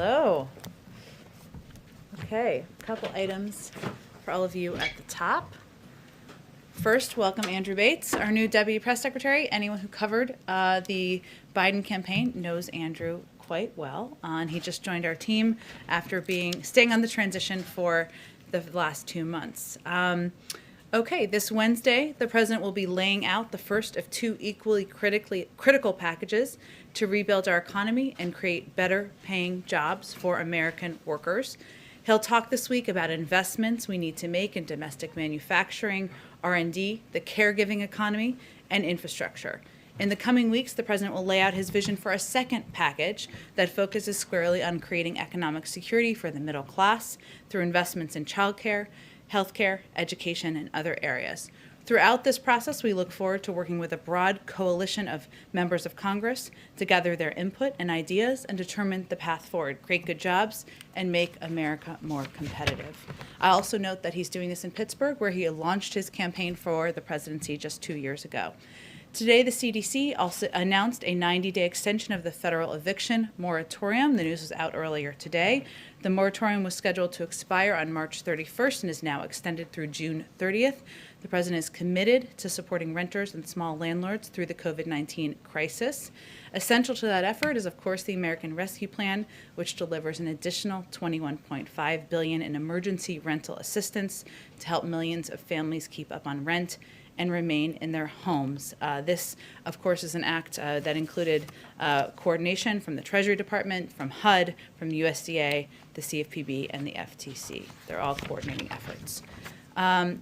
Hello. Okay, a couple items for all of you at the top. First, welcome Andrew Bates, our new Deputy Press Secretary. Anyone who covered the Biden campaign knows Andrew quite well, and he just joined our team after staying on the transition for the last 2 months. Okay, this Wednesday, the president will be laying out the first of two equally critical packages to rebuild our economy and create better paying jobs for American workers. He'll talk this week about investments we need to make in domestic manufacturing, R&D, the caregiving economy, and infrastructure. In the coming weeks, the president will lay out his vision for a second package that focuses squarely on creating economic security for the middle class through investments in childcare, healthcare, education, and other areas. Throughout this process, we look forward to working with a broad coalition of members of Congress to gather their input and ideas and determine the path forward, create good jobs, and make America more competitive. I also note that he's doing this in Pittsburgh, where he launched his campaign for the presidency just 2 years ago. Today, the CDC also announced a 90-day extension of the federal eviction moratorium. The news was out earlier today. The moratorium was scheduled to expire on March 31st and is now extended through June 30th. The president is committed to supporting renters and small landlords through the COVID-19 crisis. Essential to that effort is, of course, the American Rescue Plan, which delivers an additional $21.5 billion in emergency rental assistance to help millions of families keep up on rent and remain in their homes. This, of course, is an act that included coordination from the Treasury Department, from HUD, from the USDA, the CFPB, and the FTC. They're all coordinating efforts.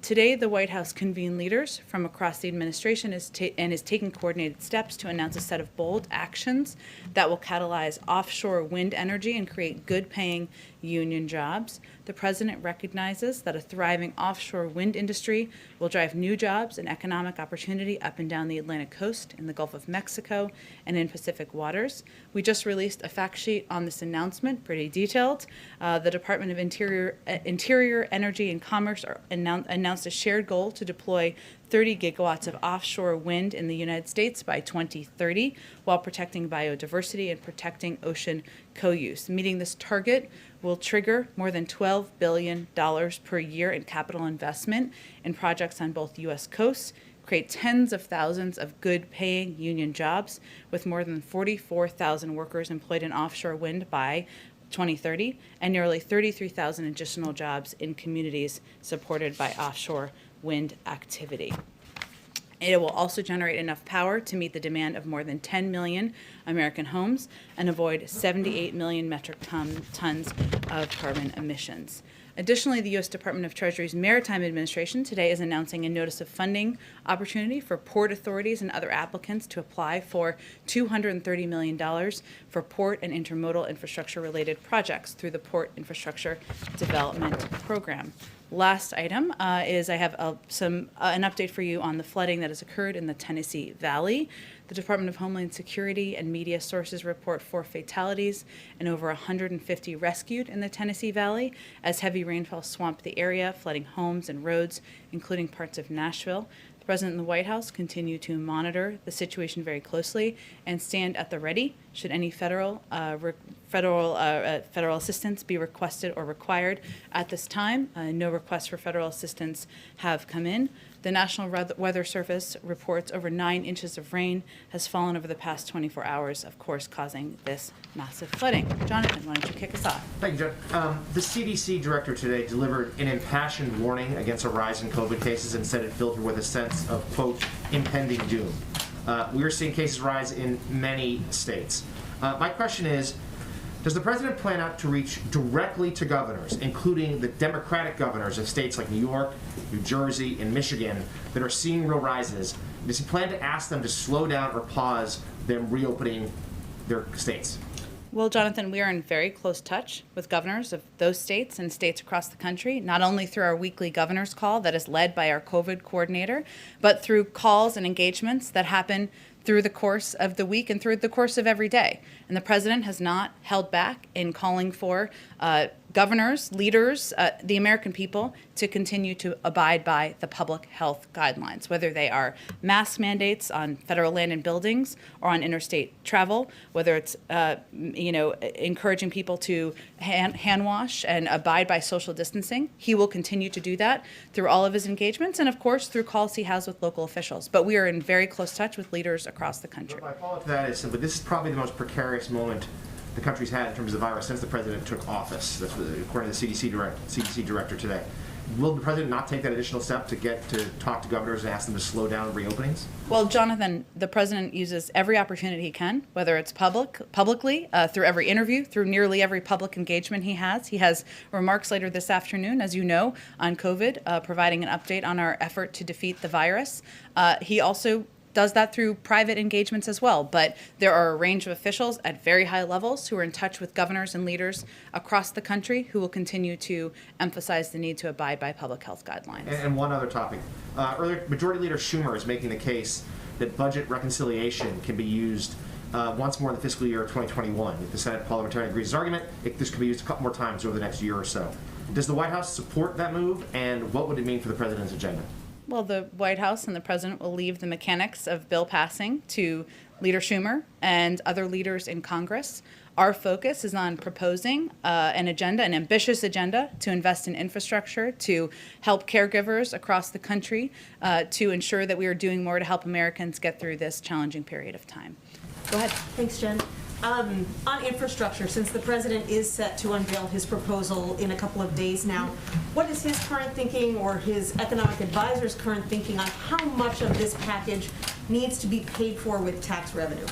Today, the White House convened leaders from across the administration and is taking coordinated steps to announce a set of bold actions that will catalyze offshore wind energy and create good-paying union jobs. The president recognizes that a thriving offshore wind industry will drive new jobs and economic opportunity up and down the Atlantic coast, in the Gulf of Mexico, and in Pacific waters. We just released a fact sheet on this announcement, pretty detailed. The Department of Interior, Energy, and Commerce announced a shared goal to deploy 30 gigawatts of offshore wind in the United States by 2030, while protecting biodiversity and protecting ocean co-use. Meeting this target will trigger more than $12 billion per year in capital investment in projects on both U.S. coasts, create tens of thousands of good-paying union jobs, with more than 44,000 workers employed in offshore wind by 2030, and nearly 33,000 additional jobs in communities supported by offshore wind activity. It will also generate enough power to meet the demand of more than 10 million American homes and avoid 78 million metric tons of carbon emissions. Additionally, the U.S. Department of Treasury's Maritime Administration today is announcing a notice of funding opportunity for port authorities and other applicants to apply for $230 million for port and intermodal infrastructure-related projects through the Port Infrastructure Development Program. Last item is I have an update for you on the flooding that has occurred in the Tennessee Valley. The Department of Homeland Security and media sources report 4 fatalities and over 150 rescued in the Tennessee Valley as heavy rainfall swamped the area, flooding homes and roads, including parts of Nashville. The President and the White House continue to monitor the situation very closely and stand at the ready should any federal assistance be requested or required. At this time, no requests for federal assistance have come in. The National Weather Service reports over 9 inches of rain has fallen over the past 24 hours, of course, causing this massive flooding. Jonathan, why don't you kick us off? Thank you, Jen. The CDC director today delivered an impassioned warning against a rise in COVID cases and said it filled her with a sense of, quote, impending doom. We are seeing cases rise in many states. My question is, does the president plan out to reach directly to governors, including the Democratic governors of states like New York, New Jersey, and Michigan that are seeing real rises? Does he plan to ask them to slow down or pause them reopening their states? Well, Jonathan, we are in very close touch with governors of those states and states across the country, not only through our weekly governor's call that is led by our COVID coordinator, but through calls and engagements that happen through the course of the week and through the course of every day. And the president has not held back in calling for governors, leaders, the American people to continue to abide by the public health guidelines, whether they are mask mandates on federal land and buildings or on interstate travel, whether it's encouraging people to hand wash and abide by social distancing. He will continue to do that through all of his engagements and, of course, through calls he has with local officials. But we are in very close touch with leaders across the country. My follow-up to that is simply, this is probably the most precarious moment the country's had in terms of the virus since the president took office. That's what, according to the CDC director today. Will the president not take that additional step to get to talk to governors and ask them to slow down reopenings? Well, Jonathan, the president uses every opportunity he can, whether it's publicly, through every interview, through nearly every public engagement he has. He has remarks later this afternoon, as you know, on COVID, providing an update on our effort to defeat the virus. He also does that through private engagements as well. But there are a range of officials at very high levels who are in touch with governors and leaders across the country who will continue to emphasize the need to abide by public health guidelines. And one other topic. Earlier, Majority Leader Schumer is making the case that budget reconciliation can be used once more in the fiscal year of 2021. If the Senate parliamentarian agrees with his argument, this could be used a couple more times over the next year or so. Does the White House support that move, and what would it mean for the president's agenda? Well, the White House and the president will leave the mechanics of bill passing to Leader Schumer and other leaders in Congress. Our focus is on proposing an ambitious agenda to invest in infrastructure, to help caregivers across the country, to ensure that we are doing more to help Americans get through this challenging period of time. Go ahead. Thanks, Jen. On infrastructure, since the president is set to unveil his proposal in a couple of days now, what is his current thinking or his economic advisor's current thinking on how much of this package needs to be paid for with tax revenue?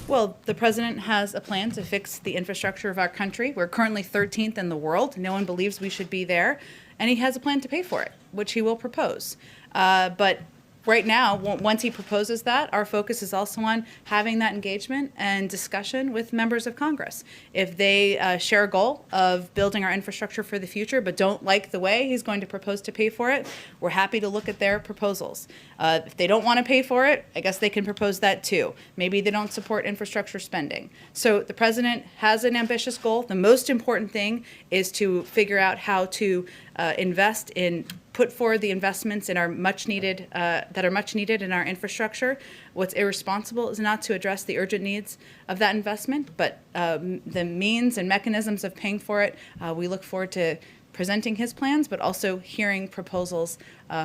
Well, the president has a plan to fix the infrastructure of our country. We're currently 13th in the world. No one believes we should be there. And he has a plan to pay for it, which he will propose. But right now, once he proposes that, our focus is also on having that engagement and discussion with members of Congress. If they share a goal of building our infrastructure for the future but don't like the way he's going to propose to pay for it, we're happy to look at their proposals. If they don't want to pay for it, I guess they can propose that too. Maybe they don't support infrastructure spending. So the president has an ambitious goal. The most important thing is to figure out how to put forward the investments in our that are much needed in our infrastructure. What's irresponsible is not to address the urgent needs of that investment, but the means and mechanisms of paying for it. We look forward to presenting his plans, but also hearing proposals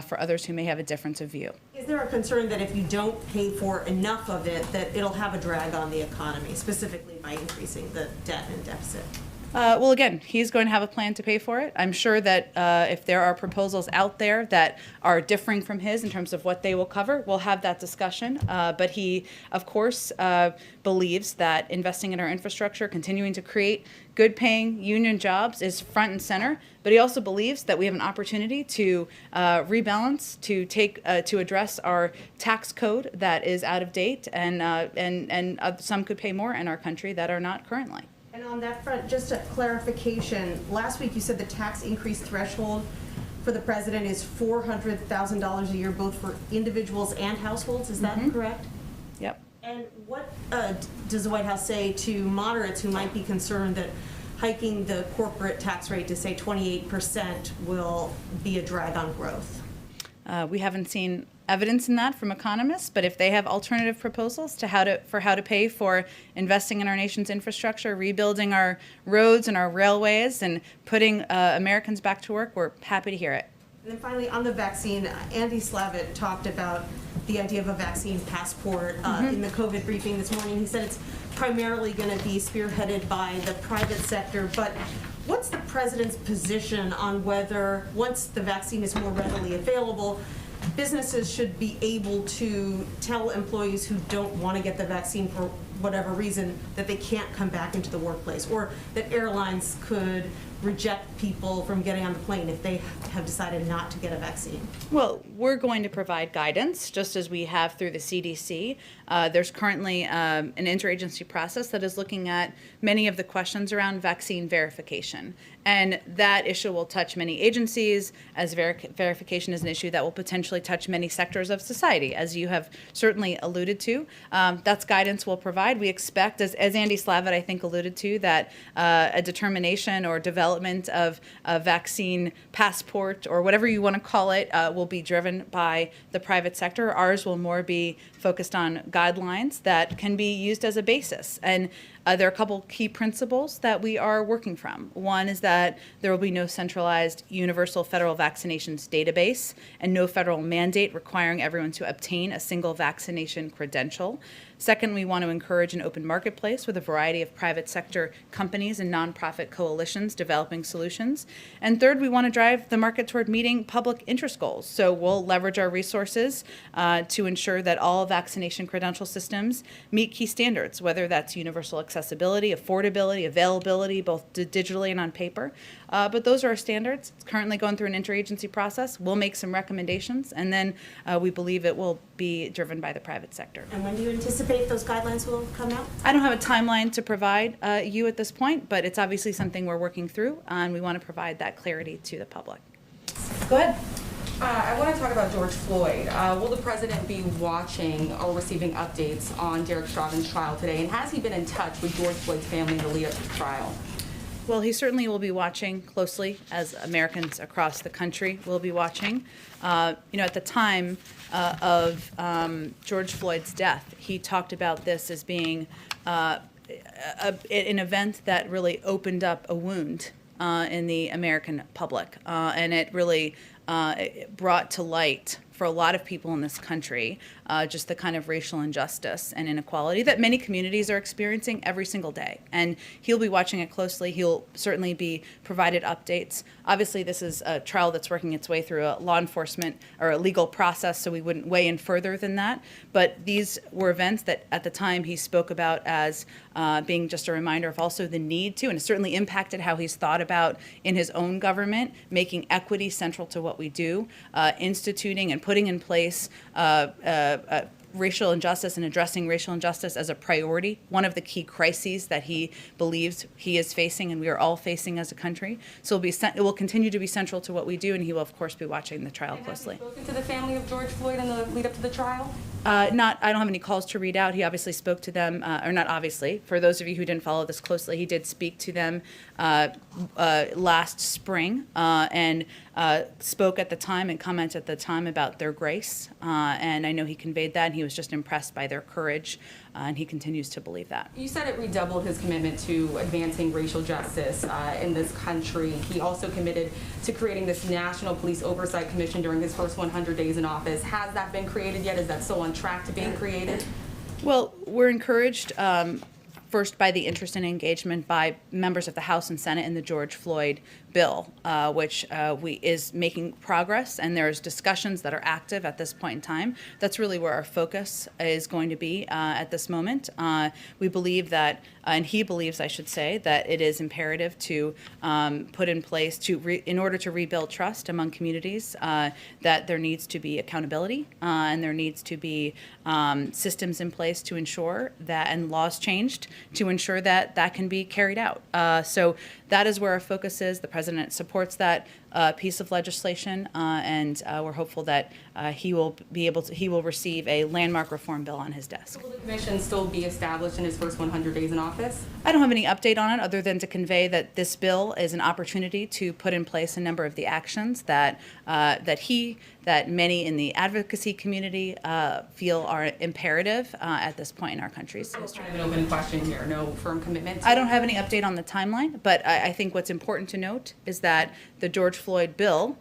for others who may have a difference of view. Is there a concern that if you don't pay for enough of it, that it'll have a drag on the economy, specifically by increasing the debt and deficit? Well, again, he's going to have a plan to pay for it. I'm sure that if there are proposals out there that are differing from his in terms of what they will cover, we'll have that discussion. But he, of course, believes that investing in our infrastructure, continuing to create good-paying union jobs is front and center. But he also believes that we have an opportunity to rebalance, to address our tax code that is out of date, and some could pay more in our country that are not currently. And on that front, just a clarification, last week you said the tax increase threshold for the president is $400,000 a year, both for individuals and households. Is that correct? Yep. And what does the White House say to moderates who might be concerned that hiking the corporate tax rate to, say, 28% will be a drag on growth? We haven't seen evidence in that from economists, but if they have alternative proposals to how to pay for investing in our nation's infrastructure, rebuilding our roads and our railways, and putting Americans back to work, we're happy to hear it. And then finally, on the vaccine, Andy Slavitt talked about the idea of a vaccine passport in the COVID briefing this morning. He said it's primarily going to be spearheaded by the private sector, but what's the president's position on whether, once the vaccine is more readily available, businesses should be able to tell employees who don't want to get the vaccine for whatever reason that they can't come back into the workplace, or that airlines could reject people from getting on the plane if they have decided not to get a vaccine? Well, we're going to provide guidance, just as we have through the CDC. There's currently an interagency process that is looking at many of the questions around vaccine verification. And that issue will touch many agencies, as verification is an issue that will potentially touch many sectors of society, as you have certainly alluded to. That's guidance we'll provide. side, we expect, as Andy Slavitt, I think, alluded to, that a determination or development of a vaccine passport or whatever you want to call it will be driven by the private sector. Ours will more be focused on guidelines that can be used as a basis. And there are a couple key principles that we are working from. One is that there will be no centralized universal federal vaccinations database and no federal mandate requiring everyone to obtain a single vaccination credential. Second, we want to encourage an open marketplace with a variety of private sector companies and nonprofit coalitions developing solutions. And third, we want to drive the market toward meeting public interest goals. So we'll leverage our resources to ensure that all vaccination credential systems meet key standards, whether that's universal accessibility, affordability, availability, both digitally and on paper. But those are our standards. It's currently going through an interagency process. We'll make some recommendations, and then we believe it will be driven by the private sector. And when do you anticipate those guidelines will come out? I don't have a timeline to provide you at this point, but it's obviously something we're working through, and we want to provide that clarity to the public. Go ahead. I want to talk about George Floyd. Will the president be watching or receiving updates on Derek Chauvin's trial today? And has he been in touch with George Floyd's family in the lead up to the trial? Well, he certainly will be watching closely, as Americans across the country will be watching. At the time of George Floyd's death, he talked about this as being an event that really opened up a wound in the American public, and it really brought to light for a lot of people in this country just the kind of racial injustice and inequality that many communities are experiencing every single day. And he'll be watching it closely. He'll certainly be provided updates. Obviously, this is a trial that's working its way through a law enforcement or a legal process, so we wouldn't weigh in further than that. But these were events that at the time he spoke about as being just a reminder of also the need to, and it certainly impacted how he's thought about in his own government, making equity central to what we do, instituting and putting in place racial injustice and addressing racial injustice as a priority, one of the key crises that he believes he is facing and we are all facing as a country. So it will continue to be central to what we do, and he will, of course, be watching the trial closely. Have you spoken to the family of George Floyd in the lead up to the trial? I don't have any calls to read out. He obviously spoke to them, or not obviously. For those of you who didn't follow this closely, he did speak to them last spring and spoke at the time and commented at the time about their grace. And I know he conveyed that, and he was just impressed by their courage, and he continues to believe that. You said it redoubled his commitment to advancing racial justice in this country. He also committed to creating this National Police Oversight Commission during his first 100 days in office. Has that been created yet? Is that still on track to being created? Well, we're encouraged first by the interest and engagement by members of the House and Senate in the George Floyd bill, which is making progress, and there's discussions that are active at this point in time. That's really where our focus is going to be at this moment. We believe that, and he believes, I should say, that it is imperative to put in place in order to rebuild trust among communities, that there needs to be accountability and there needs to be systems in place to ensure that, and laws changed to ensure that that can be carried out. So that is where our focus is. The president supports that piece of legislation, and we're hopeful that he will receive a landmark reform bill on his desk. Will the commission still be established in his first 100 days in office? I don't have any update on it other than to convey that this bill is an opportunity to put in place a number of the actions that many in the advocacy community feel are imperative at this point in our country's history. Kind of an open question here. No firm commitment. I don't have any update on the timeline, but I think what's important to note is that the George Floyd bill,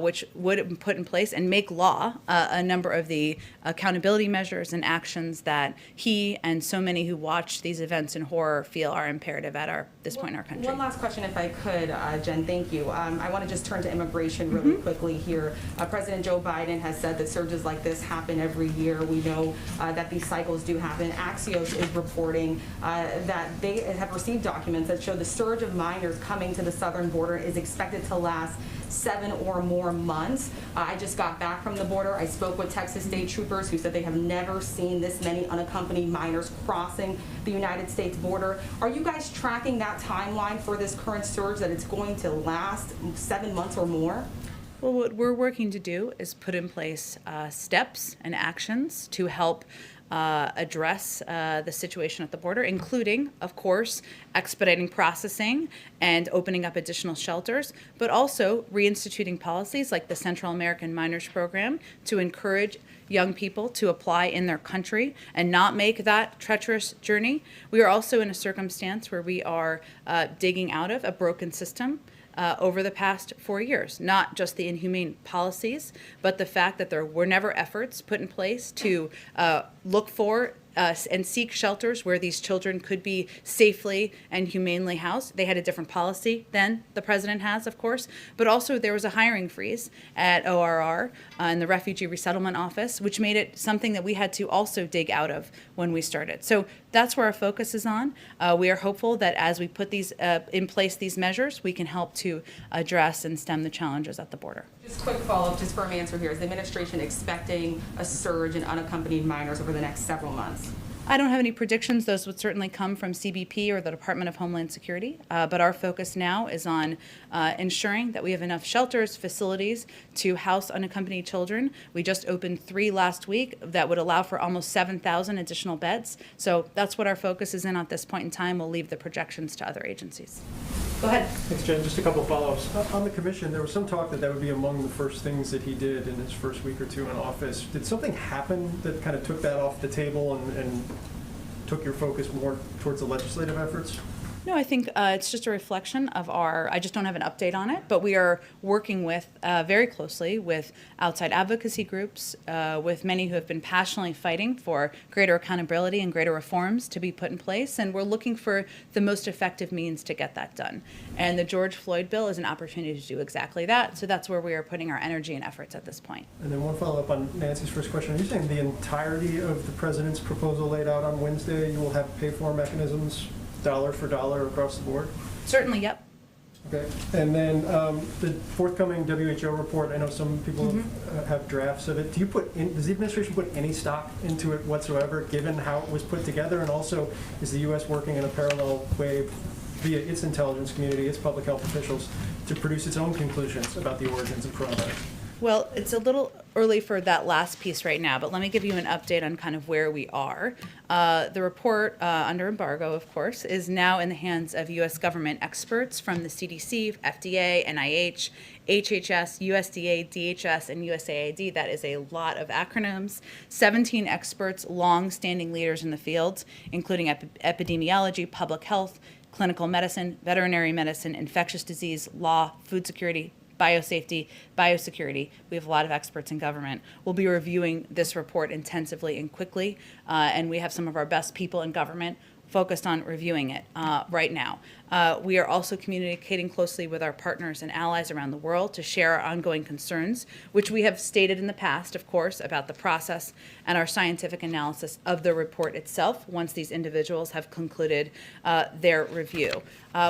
which would put in place and make law a number of the accountability measures and actions that he and so many who watch these events in horror feel are imperative at this point in our country. One last question, if I could, Jen, thank you. I want to just turn to immigration really quickly here. President Joe Biden has said that surges like this happen every year. We know that these cycles do happen. Axios is reporting that they have received documents that show the surge of minors coming to the southern border is expected to last 7 or more months. I just got back from the border. I spoke with Texas state troopers who said they have never seen this many unaccompanied minors crossing the United States border. Are you guys tracking that timeline for this current surge, that it's going to last 7 months or more? Well, what we're working to do is put in place steps and actions to help address the situation at the border, including, of course, expediting processing and opening up additional shelters, but also reinstituting policies like the Central American Minors Program to encourage young people to apply in their country and not make that treacherous journey. We are also in a circumstance where we are digging out of a broken system over the past 4 years, not just the inhumane policies, but the fact that there were never efforts put in place to look for and seek shelters where these children could be safely and humanely housed. They had a different policy than the president has, of course, but also there was a hiring freeze at ORR in the Refugee Resettlement Office, which made it something that we had to also dig out of when we started. So that's where our focus is on. We are hopeful that as we put these in place, these measures, we can help to address and stem the challenges at the border. Just quick follow-up, just firm answer here. Is the administration expecting a surge in unaccompanied minors over the next several months? I don't have any predictions. Those would certainly come from CBP or the Department of Homeland Security. But our focus now is on ensuring that we have enough shelters, facilities to house unaccompanied children. We just opened 3 last week that would allow for almost 7,000 additional beds. So that's what our focus is in at this point in time. We'll leave the projections to other agencies. Go ahead. Thanks, Jen. Just a couple of follow-ups. On the commission, there was some talk that would be among the first things that he did in his first week or two in office. Did something happen that kind of took that off the table and took your focus more towards the legislative efforts? No, I think it's just a reflection of I just don't have an update on it, but we are working with very closely with outside advocacy groups, with many who have been passionately fighting for greater accountability and greater reforms to be put in place, and we're looking for the most effective means to get that done. And the George Floyd bill is an opportunity to do exactly that, so that's where we are putting our energy and efforts at this point. And then one follow-up on Nancy's first question. Are you saying the entirety of the president's proposal laid out on Wednesday, you will have pay-for mechanisms dollar for dollar across the board? Certainly, yep. Okay. And then the forthcoming WHO report, I know some people have drafts of it. Does the administration put any stock into it whatsoever, given how it was put together? And also, is the U.S. working in a parallel way via its intelligence community, its public health officials, to produce its own conclusions about the origins of coronavirus? Well, it's a little early for that last piece right now, but let me give you an update on kind of where we are. The report, under embargo, of course, is now in the hands of U.S. government experts from the CDC, FDA, NIH, HHS, USDA, DHS, and USAID. That is a lot of acronyms. 17 experts, long-standing leaders in the fields, including epidemiology, public health, clinical medicine, veterinary medicine, infectious disease, law, food security, biosafety, biosecurity. We have a lot of experts in government. We'll be reviewing this report intensively and quickly, and we have some of our best people in government focused on reviewing it right now. We are also communicating closely with our partners and allies around the world to share our ongoing concerns, which we have stated in the past, of course, about the process and our scientific analysis of the report itself once these individuals have concluded their review.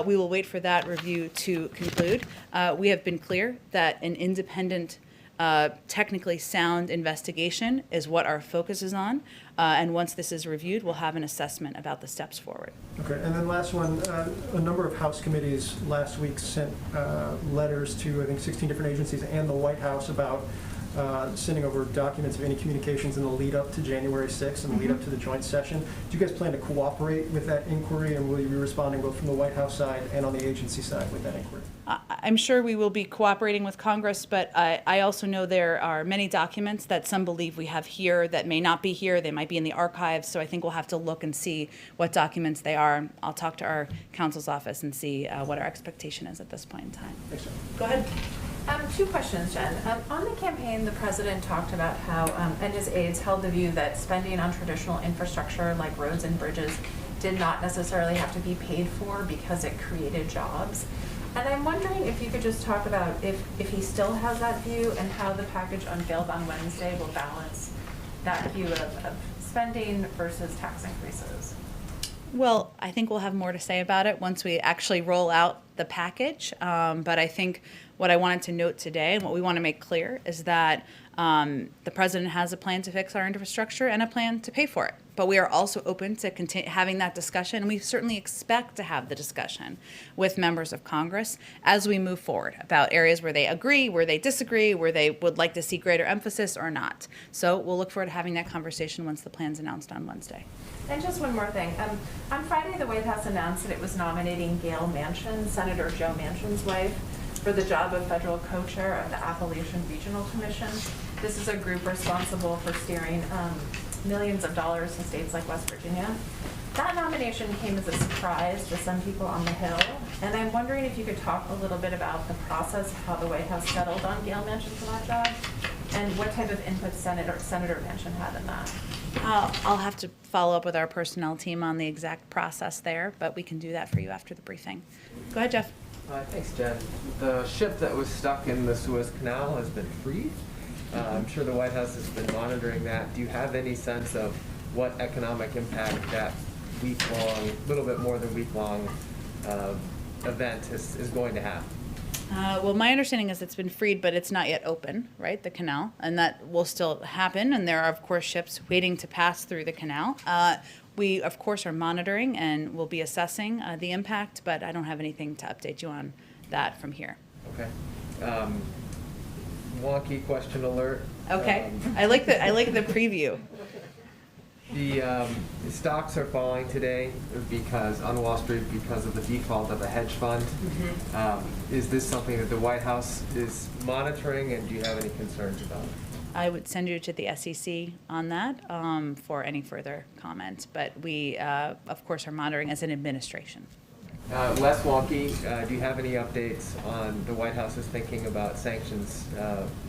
We will wait for that review to conclude. We have been clear that an independent technically sound investigation is what our focus is on. And once this is reviewed, we'll have an assessment about the steps forward. Okay, and then last one, a number of House committees last week sent letters to, I think, 16 different agencies and the White House about sending over documents of any communications in the lead up to January 6th and the lead up to the joint session. Do you guys plan to cooperate with that inquiry, and will you be responding both from the White House side and on the agency side with that inquiry? I'm sure we will be cooperating with Congress, but I also know there are many documents that some believe we have here that may not be here. They might be in the archives, so I think we'll have to look and see what documents they are. I'll talk to our counsel's office and see what our expectation is at this point in time. Thanks, Jen. Go ahead. 2 questions, Jen. On the campaign, the president talked about how, and his aides held the view that spending on traditional infrastructure like roads and bridges did not necessarily have to be paid for because it created jobs. And I'm wondering if you could just talk about if he still has that view and how the package unveiled on Wednesday will balance that view of spending versus tax increases. Well, I think we'll have more to say about it once we actually roll out the package. But I think what I wanted to note today and what we want to make clear is that the president has a plan to fix our infrastructure and a plan to pay for it. But we are also open to having that discussion, and we certainly expect to have the discussion with members of Congress as we move forward about areas where they agree, where they disagree, where they would like to see greater emphasis or not. So we'll look forward to having that conversation once the plan's announced on Wednesday. And just one more thing. On Friday, the White House announced that it was nominating Gail Manchin, Senator Joe Manchin's wife, for the job of federal co-chair of the Appalachian Regional Commission. This is a group responsible for steering millions of dollars in states like West Virginia. That nomination came as a surprise to some people on the Hill, and I'm wondering if you could talk a little bit about the process of how the White House settled on Gail Manchin for that job, and what type of input Senator Manchin had in that. I'll have to follow up with our personnel team on the exact process there, but we can do that for you after the briefing. Go ahead, Jeff. Thanks, Jen. The ship that was stuck in the Suez Canal has been freed. I'm sure the White House has been monitoring that. Do you have any sense of what economic impact that week-long, little bit more than week-long event is going to have? Well, my understanding is it's been freed, but it's not yet open, right, the canal, and that will still happen, and there are, of course, ships waiting to pass through the canal. We, of course, are monitoring and will be assessing the impact, but I don't have anything to update you on that from here. Okay. Wonky question alert. Okay, I like the preview. The stocks are falling today because on Wall Street because of the default of a hedge fund. Is this something that the White House is monitoring, and do you have any concerns about it? I would send you to the SEC on that for any further comment, but we, of course, are monitoring as an administration. Less wonky, do you have any updates on the White House's thinking about sanctions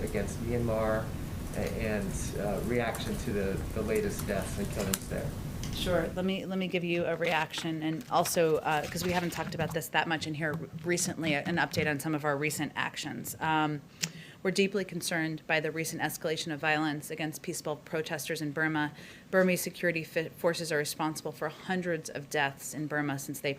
against Myanmar and reaction to the latest deaths and killings there? Sure. Let me give you a reaction, and also because we haven't talked about this that much in here recently, an update on some of our recent actions. We're deeply concerned by the recent escalation of violence against peaceful protesters in Burma. Burmese security forces are responsible for hundreds of deaths in Burma since they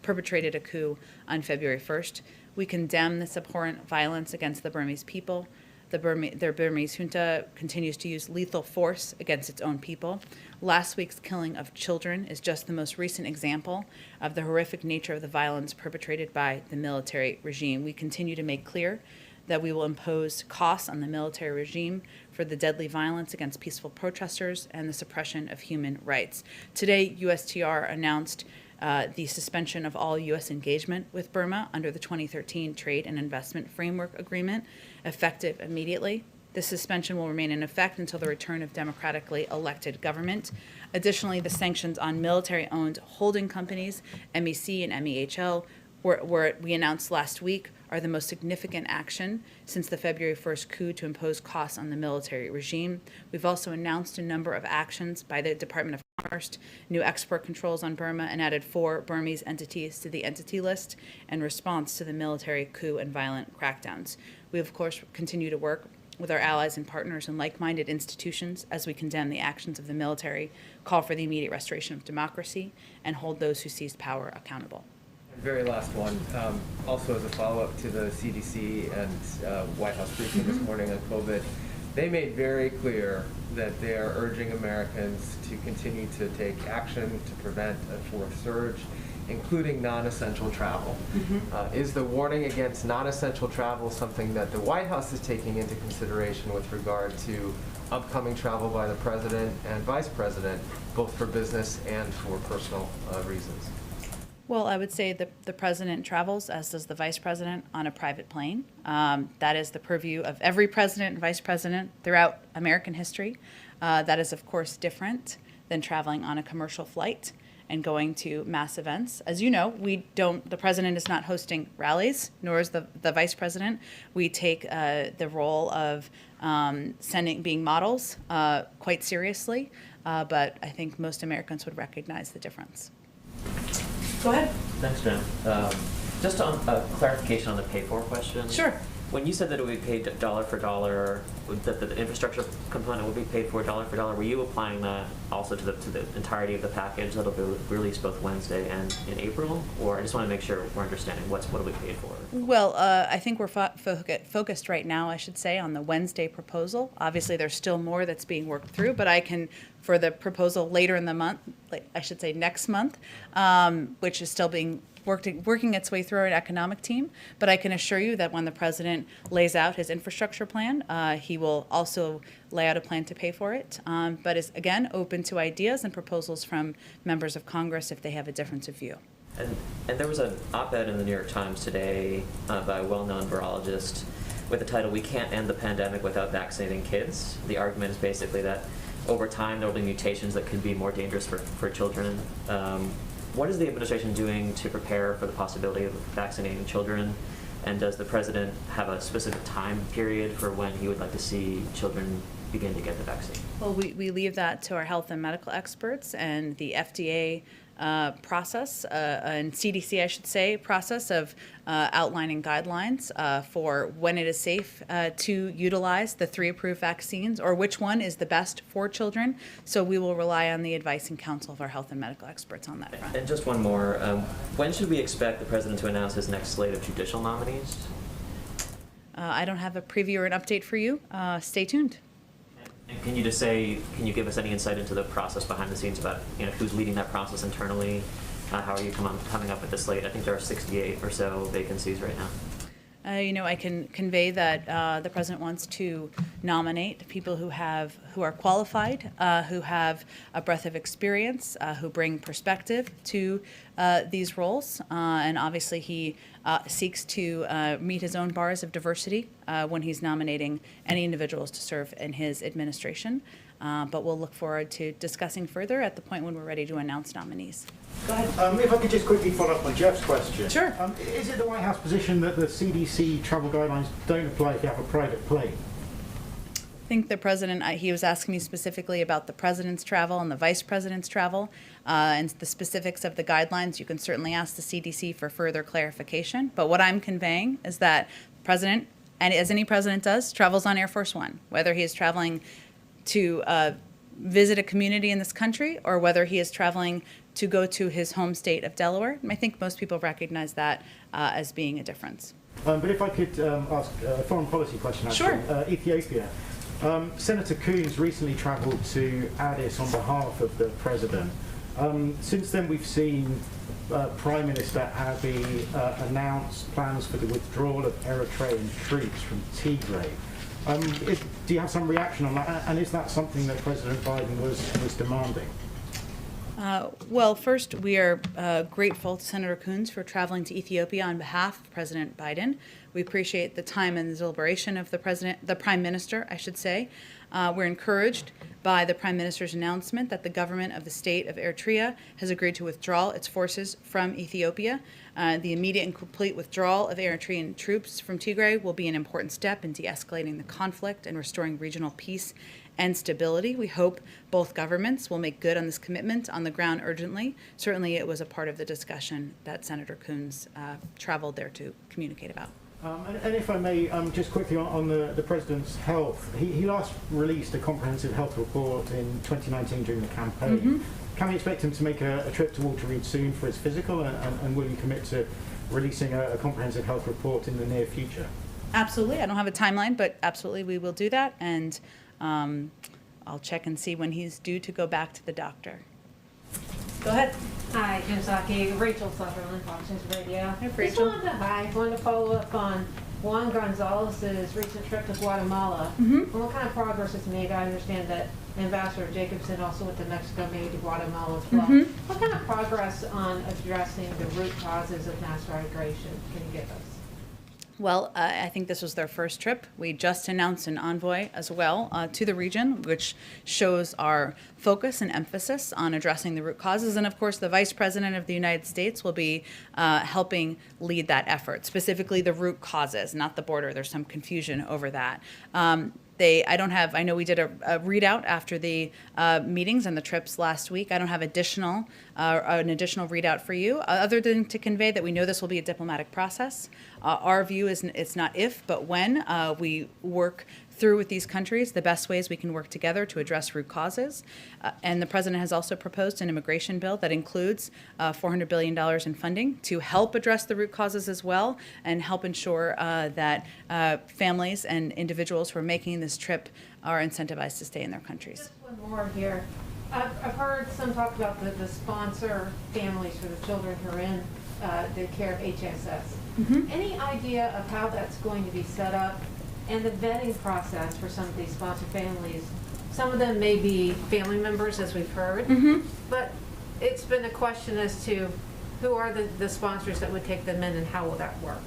perpetrated a coup on February 1st. We condemn this abhorrent violence against the Burmese people. Their Burmese junta continues to use lethal force against its own people. Last week's killing of children is just the most recent example of the horrific nature of the violence perpetrated by the military regime. We continue to make clear that we will impose costs on the military regime for the deadly violence against peaceful protesters and the suppression of human rights. Today, USTR announced the suspension of all U.S. engagement with Burma under the 2013 Trade and Investment Framework Agreement, effective immediately. This suspension will remain in effect until the return of democratically elected government. Additionally, the sanctions on military-owned holding companies, MEC and MEHL, were we announced last week, are the most significant action since the February 1st coup to impose costs on the military regime. We've also announced a number of actions by the Department of Commerce, new export controls on Burma, and added 4 Burmese entities to the entity list in response to the military coup and violent crackdowns. We, of course, continue to work with our allies and partners and like-minded institutions as we condemn the actions of the military, call for the immediate restoration of democracy, and hold those who seized power accountable. Very last one, also as a follow-up to the CDC and White House briefing this morning on COVID, they made very clear that they are urging Americans to continue to take action to prevent a fourth surge, including non-essential travel. Is the warning against non-essential travel something that the White House is taking into consideration with regard to upcoming travel by the President and Vice President, both for business and for personal reasons? Well, I would say the president travels, as does the vice president, on a private plane. That is the purview of every president and vice president throughout American history. That is, of course, different than traveling on a commercial flight and going to mass events. As you know, the president is not hosting rallies, nor is the vice president. We take the role of being models quite seriously, but I think most Americans would recognize the difference. Go ahead. Thanks, Jen. Just on clarification on the pay-for question. Sure. When you said that it would be paid dollar for dollar, that the infrastructure component would be paid for dollar, were you applying that also to the entirety of the package that'll be released both Wednesday and in April? Or I just want to make sure we're understanding what will be paid for. Well, I think we're focused right now, I should say, on the Wednesday proposal. Obviously, there's still more that's being worked through, but I can, for the proposal later in the month, like I should say next month, which is still being working its way through our economic team. But I can assure you that when the president lays out his infrastructure plan, he will also lay out a plan to pay for it, but is, again, open to ideas and proposals from members of Congress if they have a difference of view. And there was an op-ed in the New York Times today by a well-known virologist with the title, "We Can't End the Pandemic Without Vaccinating Kids." The argument is basically that over time there will be mutations that could be more dangerous for children. What is the administration doing to prepare for the possibility of vaccinating children? And does the president have a specific time period for when he would like to see children begin to get the vaccine? Well, we leave that to our health and medical experts and the FDA process, and CDC, I should say, process of outlining guidelines for when it is safe to utilize the 3 approved vaccines, or which one is the best for children. So we will rely on the advice and counsel of our health and medical experts on that front. And just one more, when should we expect the president to announce his next slate of judicial nominees? I don't have a preview or an update for you. Stay tuned. And can you just say, can you give us any insight into the process behind the scenes about, who's leading that process internally? How are you coming up with the slate? I think there are 68 or so vacancies right now. I can convey that the president wants to nominate people who are qualified, who have a breadth of experience, who bring perspective to these roles, and obviously he seeks to meet his own bars of diversity when he's nominating any individuals to serve in his administration. But we'll look forward to discussing further at the point when we're ready to announce nominees. Go ahead. If I could just quickly follow up on Jeff's question. Sure. Is it the White House position that the CDC travel guidelines don't apply if you have a private plane? I think the president, he was asking me specifically about the president's travel and the vice president's travel, and the specifics of the guidelines. You can certainly ask the CDC for further clarification. But what I'm conveying is that the president, and as any president does, travels on Air Force One, whether he is traveling to visit a community in this country or whether he is traveling to go to his home state of Delaware. And I think most people recognize that as being a difference. But if I could ask a foreign policy question, actually. Sure. Ethiopia. Senator Coons recently travelled to Addis on behalf of the president. Since then, we've seen Prime Minister Abiy announce plans for the withdrawal of Eritrean troops from Tigray. Do you have some reaction on that? And is that something that President Biden was demanding? Well, first, we are grateful to Senator Coons for traveling to Ethiopia on behalf of President Biden. We appreciate the time and the deliberation of the Prime Minister, I should say. We're encouraged by the Prime Minister's announcement that the government of the state of Eritrea has agreed to withdraw its forces from Ethiopia. The immediate and complete withdrawal of Eritrean troops from Tigray will be an important step in de-escalating the conflict and restoring regional peace and stability. We hope both governments will make good on this commitment on the ground urgently. Certainly it was a part of the discussion that Senator Coons traveled there to communicate about. And if I may, just quickly on the President's health, he last released a comprehensive health report in 2019 during the campaign. Mm-hmm. Can we expect him to make a trip to Walter Reed soon for his physical, and will he commit to releasing a comprehensive health report in the near future? Absolutely. I don't have a timeline, but absolutely we will do that, and I'll check and see when he's due to go back to the doctor. Go ahead. Hi, Psaki. Rachel Sutherland, Fox News Radio. Hi, Rachel. Just wanted to follow up on Juan Gonzalez's recent trip to Guatemala. Mm-hmm. And what kind of progress is made? I understand that Ambassador Jacobson also went to Mexico, maybe to Guatemala as well. Mm-hmm. What kind of progress on addressing the root causes of mass migration can you give us? Well, I think this was their first trip. We just announced an envoy as well to the region, which shows our focus and emphasis on addressing the root causes. And of course, the Vice President of the United States will be helping lead that effort, specifically the root causes, not the border. There's some confusion over that. I know we did a readout after the meetings and the trips last week. I don't have an additional readout for you, other than to convey that we know this will be a diplomatic process. Our view is it's not if, but when we work through with these countries, the best ways we can work together to address root causes. And the president has also proposed an immigration bill that includes $400 billion in funding to help address the root causes as well and help ensure that families and individuals who are making this trip are incentivized to stay in their countries. Just one more here. I've heard some talk about the sponsor families for the children who are in the care of HSS. Any idea of how that's going to be set up and the vetting process for some of these sponsor families? Some of them may be family members, as we've heard, but it's been a question as to who are the sponsors that would take them in and how will that work?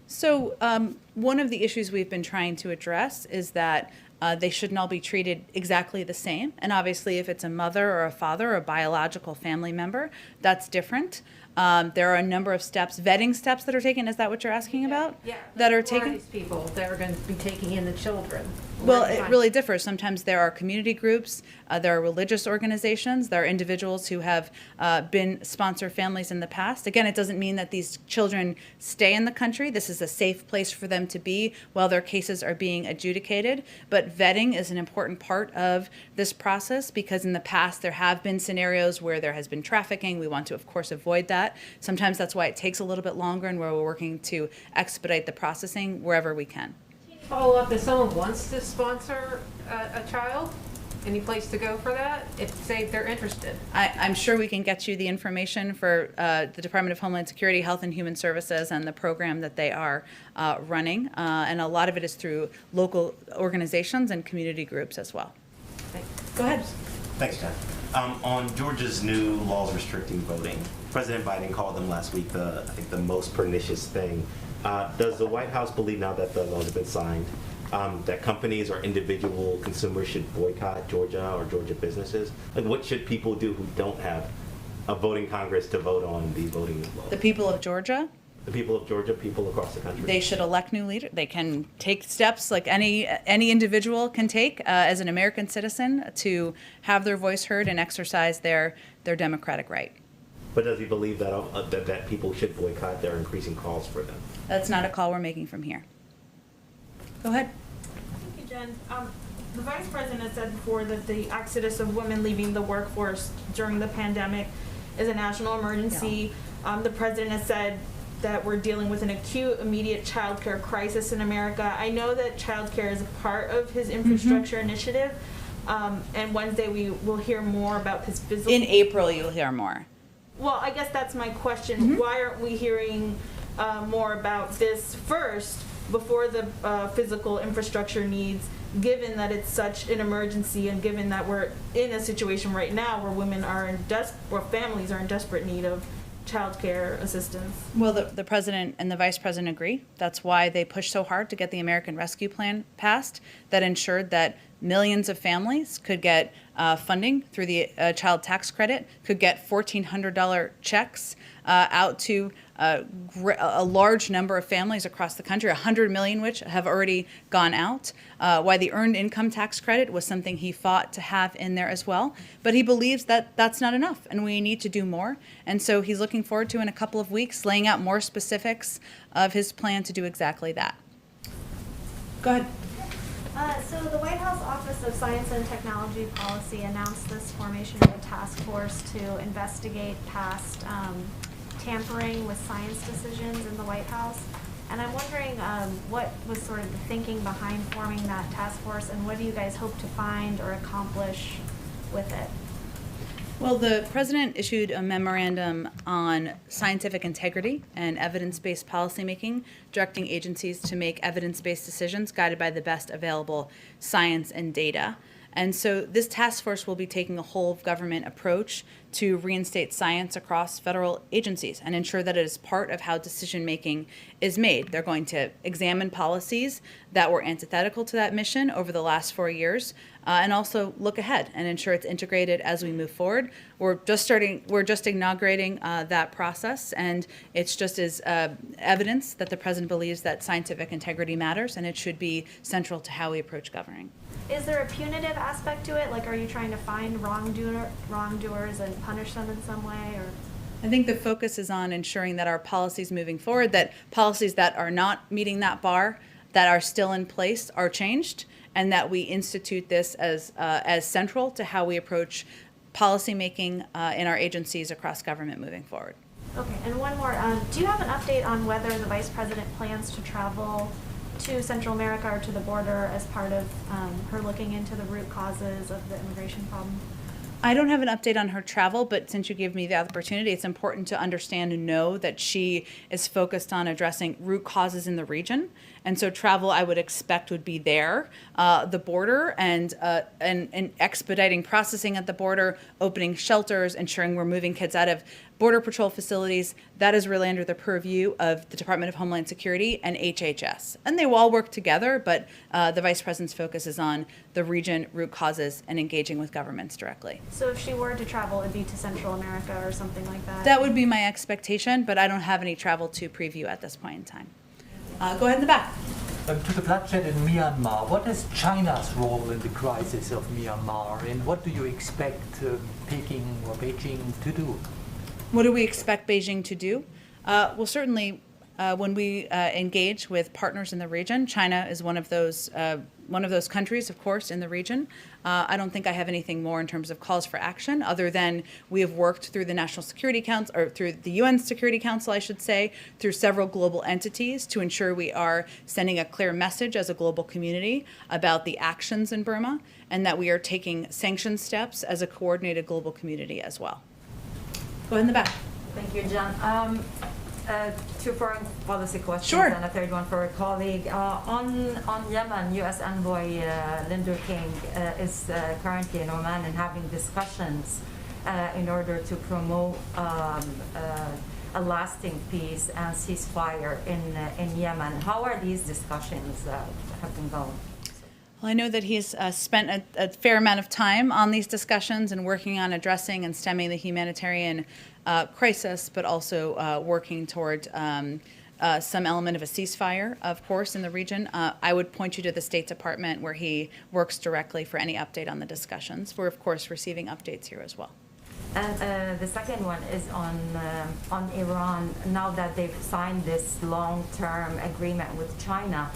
So one of the issues we've been trying to address is that they shouldn't all be treated exactly the same. And obviously, if it's a mother or a father or a biological family member, that's different. There are a number of steps, vetting steps that are taken. Is that what you're asking about? Yeah. That are Who taken? these people that are going to be taking in the children? Well, Where do you it find- really differs. Sometimes there are community groups, there are religious organizations, there are individuals who have been sponsor families in the past. Again, it doesn't mean that these children stay in the country. This is a safe place for them to be while their cases are being adjudicated. But vetting is an important part of this process because in the past there have been scenarios where there has been trafficking. We want to, of course, avoid that. Sometimes that's why it takes a little bit longer and where we're working to expedite the processing wherever we can. Follow up, if someone wants to sponsor a child, any place to go for that, if, say, they're interested? I'm sure we can get you the information for the Department of Homeland Security, Health and Human Services, and the program that they are running. And a lot of it is through local organizations and community groups as well. Go ahead. Thanks, Jen. On Georgia's new laws restricting voting, President Biden called them last week I think the most pernicious thing. Does the White House believe now that the laws have been signed that companies or individual consumers should boycott Georgia or Georgia businesses? Like, what should people do who don't have a voting Congress to vote on the voting laws? The people of Georgia, The people of Georgia, people across the country. they should elect new leaders. They can take steps like any individual can take as an American citizen to have their voice heard and exercise their democratic right. But does he believe that that people should boycott? There are increasing calls for them. That's not a call we're making from here. Go ahead. Thank you, Jen. The Vice President said before that the exodus of women leaving the workforce during the pandemic is a national emergency. The President has said that we're dealing with an acute, immediate childcare crisis in America. I know that childcare is a part of his infrastructure initiative, and Wednesday we will hear more about his physical... In April, you'll hear more. Well, I guess that's my question. Why aren't we hearing more about this first before the physical infrastructure needs, given that it's such an emergency and given that we're in a situation right now where women are where families are in desperate need of child care assistance? Well, the president and the vice president agree. That's why they pushed so hard to get the American Rescue Plan passed that ensured that millions of families could get funding through the child tax credit, could get $1,400 checks out to a large number of families across the country, 100 million which have already gone out. Why the earned income tax credit was something he fought to have in there as well. But he believes that that's not enough and we need to do more. And so he's looking forward to, in a couple of weeks, laying out more specifics of his plan to do exactly that. Go ahead. So the White House Office of Science and Technology Policy announced this formation of a task force to investigate past tampering with science decisions in the White House. And I'm wondering what was sort of the thinking behind forming that task force, and what do you guys hope to find or accomplish with it? Well, the president issued a memorandum on scientific integrity and evidence-based policymaking, directing agencies to make evidence-based decisions guided by the best available science and data. And so this task force will be taking a whole of government approach to reinstate science across federal agencies and ensure that it is part of how decision-making is made. They're going to examine policies that were antithetical to that mission over the last 4 years, and also look ahead and ensure it's integrated as we move forward. We're just inaugurating that process, and it's just as evidence that the president believes that scientific integrity matters, and it should be central to how we approach governing. Is there a punitive aspect to it? Like, are you trying to find wrongdoers and punish them in some way, or? I think the focus is on ensuring that our policies moving forward, that policies that are not meeting that bar, that are still in place, are changed, and that we institute this as central to how we approach policymaking in our agencies across government moving forward. Okay, and one more. Do you have an update on whether the Vice President plans to travel to Central America or to the border as part of her looking into the root causes of the immigration problem? I don't have an update on her travel, but since you gave me the opportunity, it's important to understand and know that she is focused on addressing root causes in the region. And so travel, I would expect, would be there, the border, and expediting processing at the border, opening shelters, ensuring we're moving kids out of Border Patrol facilities. That is really under the purview of the Department of Homeland Security and HHS. And they will all work together, but the Vice President's focus is on the region, root causes, and engaging with governments directly. So if she were to travel, it would be to Central America or something like that? That would be my expectation, but I don't have any travel to preview at this point in time. Go ahead in the back. To the bloodshed in Myanmar, what is China's role in the crisis of Myanmar, and what do you expect Peking or Beijing to do? What do we expect Beijing to do? Well, certainly when we engage with partners in the region, China is one of those countries, of course, in the region. I don't think I have anything more in terms of calls for action, other than we have worked through the National Security Council, or through the UN Security Council, I should say, through several global entities to ensure we are sending a clear message as a global community about the actions in Burma, and that we are taking sanction steps as a coordinated global community as well. Go ahead in the back. Thank you, Jen. Two foreign policy questions. Sure. And a third one for a colleague. On Yemen, U.S. Envoy Linder King is currently in Oman and having discussions in order to promote a lasting peace and ceasefire in Yemen. How are these discussions have been going? Well, I know that he's spent a fair amount of time on these discussions and working on addressing and stemming the humanitarian crisis, but also working toward some element of a ceasefire, of course, in the region. I would point you to the State Department, where he works directly for any update on the discussions. We're, of course, receiving updates here as well. And the second one is on Iran. Now that they've signed this long-term agreement with China,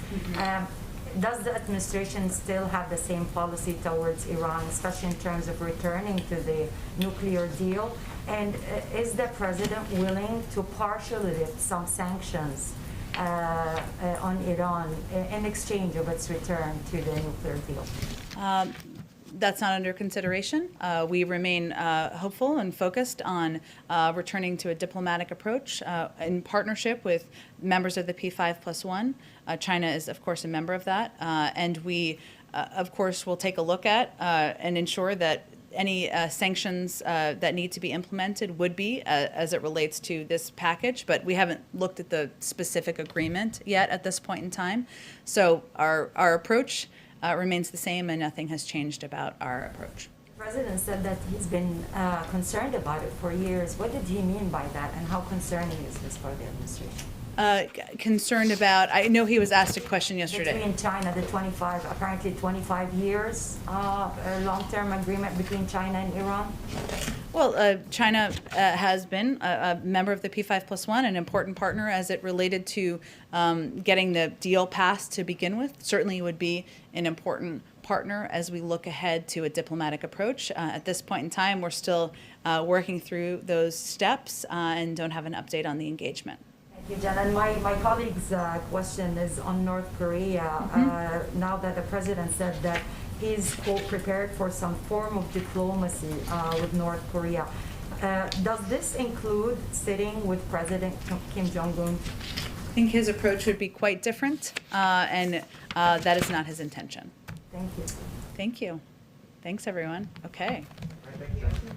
does the administration still have the same policy towards Iran, especially in terms of returning to the nuclear deal? And is the president willing to partially lift some sanctions on Iran in exchange of its return to the nuclear deal? That's not under consideration. We remain hopeful and focused on returning to a diplomatic approach in partnership with members of the P5+1. China is, of course, a member of that. And we, of course, will take a look at and ensure that any sanctions that need to be implemented would be as it relates to this package. But we haven't looked at the specific agreement yet at this point in time. So our approach remains the same, and nothing has changed about our approach. The president said that he's been concerned about it for years. What did he mean by that, and how concerning is this for the administration? Concerned about, I know he was asked a question yesterday. Between China, the apparently 25 years long-term agreement between China and Iran? Well, China has been a member of the P5+1, an important partner as it related to getting the deal passed to begin with. Certainly would be an important partner as we look ahead to a diplomatic approach. At this point in time, we're still working through those steps and don't have an update on the engagement. Thank you, Jen. And my colleague's question is on North Korea. Now that the president said that he's, quote, prepared for some form of diplomacy with North Korea. Does this include sitting with President Kim Jong-un? I think his approach would be quite different, and that is not his intention. Thank you. Thank you. Thanks, everyone. Okay. Thank you.